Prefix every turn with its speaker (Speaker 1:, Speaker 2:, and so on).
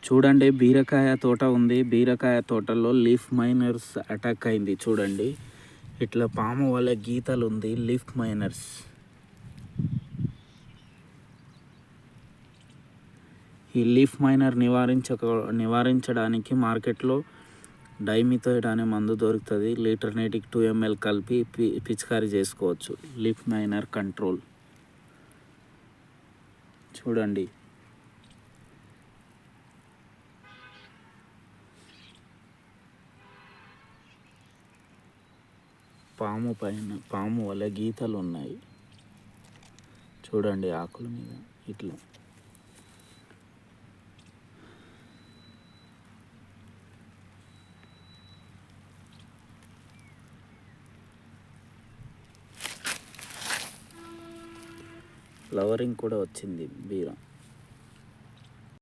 Speaker 1: చూడండి, బీరకాయ తోట ఉంది. బీరకాయ తోటలో లీఫ్ మైనర్స్ అటాక్ అయింది. చూడండి, ఇట్లా పాము వల్ల గీతలు ఉంది. లీఫ్ మైనర్స్ ఈ లీఫ్ మైనర్ నివారించడానికి మార్కెట్లో డైమిథోయేట్ అనే మందు దొరుకుతుంది. లీటర్ నీటికి 2 ml కలిపి పిచికారీ చేసుకోవచ్చు. Leaf miner control. చూడండి, పాము వల్ల గీతలు ఉన్నాయి. చూడండి, ఆకుల మీద ఇట్లా. ఫ్లవరింగ్ కూడా వచ్చింది బీర.